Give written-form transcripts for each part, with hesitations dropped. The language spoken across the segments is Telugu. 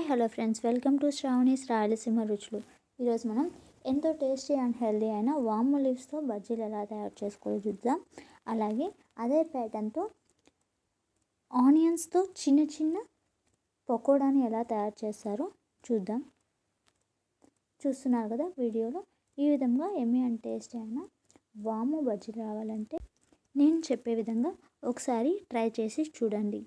Hi hello friends, welcome to Sravani's Rayalaseema రుచులు. ఈరోజు మనం ఎంతో టేస్టీ అండ్ హెల్దీ అయిన వాము లీవ్స్తో బజ్జీలు ఎలా తయారు చేసుకోవాలో చూద్దాం. అలాగే అదే ప్యాటర్న్తో ఆనియన్స్తో చిన్న చిన్న పకోడాని ఎలా తయారు చేస్తారో చూద్దాం. చూస్తున్నారు కదా వీడియోలో. ఈ విధంగా ఎమ్మీ అండ్ టేస్టీ అయిన వాము బజ్జీలు రావాలంటే నేను చెప్పే విధంగా ఒకసారి ట్రై చేసి చూడండి.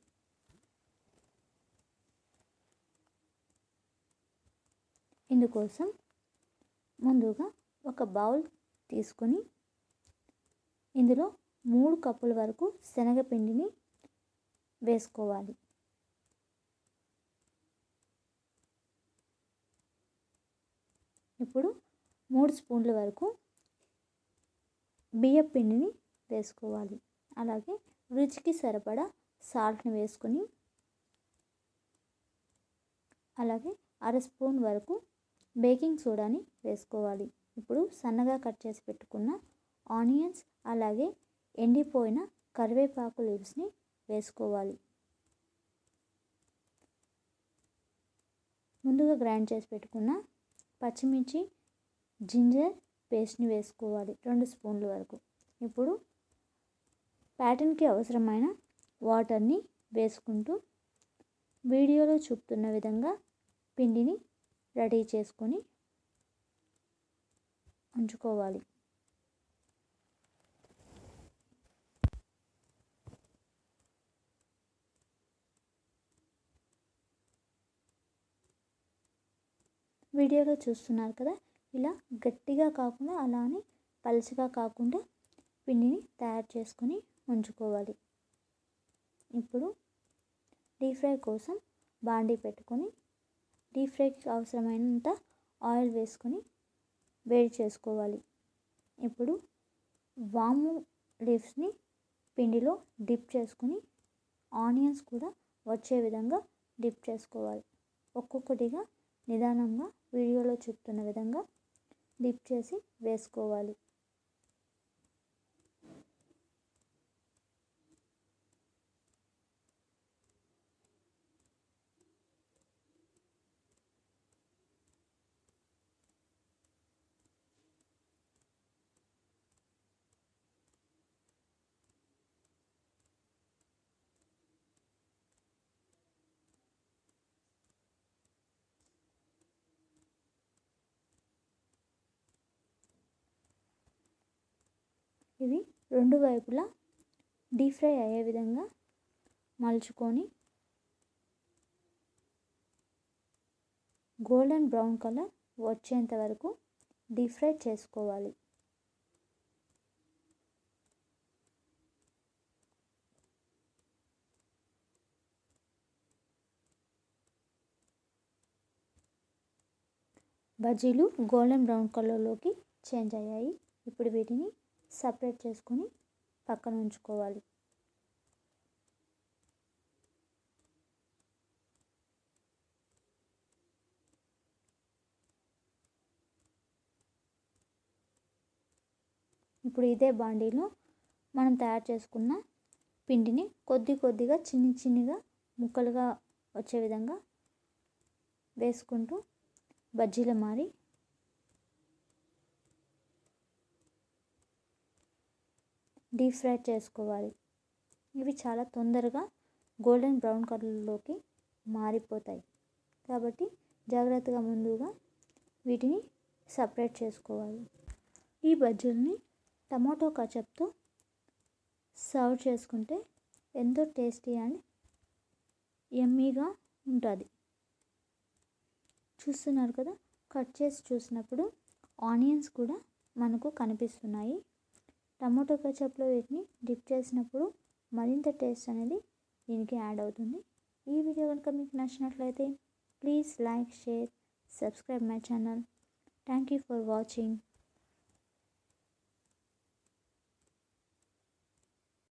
ఇందుకోసం ముందుగా ఒక బౌల్ తీసుకొని ఇందులో 3 కప్పుల వరకు శనగపిండిని వేసుకోవాలి. ఇప్పుడు 3 స్పూన్ల వరకు బియ్యం పిండిని వేసుకోవాలి. అలాగే రుచికి సరిపడా సాల్ట్ని వేసుకొని అలాగే 1/2 స్పూన్ వరకు బేకింగ్ సోడాని వేసుకోవాలి. ఇప్పుడు సన్నగా కట్ చేసి పెట్టుకున్న ఆనియన్స్ అలాగే ఎండిపోయిన కరివేపాకు లీవ్స్ని వేసుకోవాలి. ముందుగా గ్రైండ్ చేసి పెట్టుకున్న పచ్చిమిర్చి జింజర్ పేస్ట్ని వేసుకోవాలి 2 స్పూన్ల వరకు. ఇప్పుడు ప్యాటర్న్కి అవసరమైన వాటర్ని వేసుకుంటూ వీడియోలో చూపుతున్న విధంగా పిండిని రెడీ చేసుకొని ఉంచుకోవాలి. వీడియోలో చూస్తున్నారు కదా, ఇలా గట్టిగా కాకుండా అలానే పలుచగా కాకుండా పిండిని తయారు చేసుకొని ఉంచుకోవాలి. ఇప్పుడు డీప్ ఫ్రై కోసం బాండీ పెట్టుకొని డీప్ ఫ్రైకి అవసరమైనంత ఆయిల్ వేసుకొని వేడి చేసుకోవాలి. ఇప్పుడు వాము లీవ్స్ని పిండిలో డిప్ చేసుకొని ఆనియన్స్ కూడా వచ్చే విధంగా డిప్ చేసుకోవాలి. ఒక్కొక్కటిగా నిదానంగా వీడియోలో చూపుతున్న విధంగా డిప్ చేసి వేసుకోవాలి. ఇవి రెండు వైపులా డీప్ ఫ్రై అయ్యే విధంగా మలుచుకొని గోల్డెన్ బ్రౌన్ కలర్ వచ్చేంత వరకు డీప్ ఫ్రై చేసుకోవాలి. బజ్జీలు గోల్డెన్ బ్రౌన్ కలర్లోకి చేంజ్ అయ్యాయి. ఇప్పుడు వీటిని సపరేట్ చేసుకొని పక్కన ఉంచుకోవాలి. ఇప్పుడు ఇదే బాండీలో మనం తయారు చేసుకున్న పిండిని కొద్దిగా చిన్నగా ముక్కలుగా వచ్చే విధంగా వేసుకుంటూ బజ్జీల మారి డీప్ ఫ్రై చేసుకోవాలి. ఇవి చాలా తొందరగా గోల్డెన్ బ్రౌన్ కలర్లోకి మారిపోతాయి కాబట్టి జాగ్రత్తగా ముందుగా వీటిని సపరేట్ చేసుకోవాలి. ఈ బజ్జీలని టమాటో కచప్తో సర్వ్ చేసుకుంటే ఎంతో టేస్టీ అండ్ యమ్మీగా ఉంటుంది. చూస్తున్నారు కదా, కట్ చేసి చూసినప్పుడు ఆనియన్స్ కూడా మనకు కనిపిస్తున్నాయి. టమాటో కచప్లో వీటిని డిప్ చేసినప్పుడు మరింత టేస్ట్ అనేది దీనికి యాడ్ అవుతుంది. ఈ వీడియో కనుక మీకు నచ్చినట్లయితే please like, share, subscribe my channel. Thank you for watching.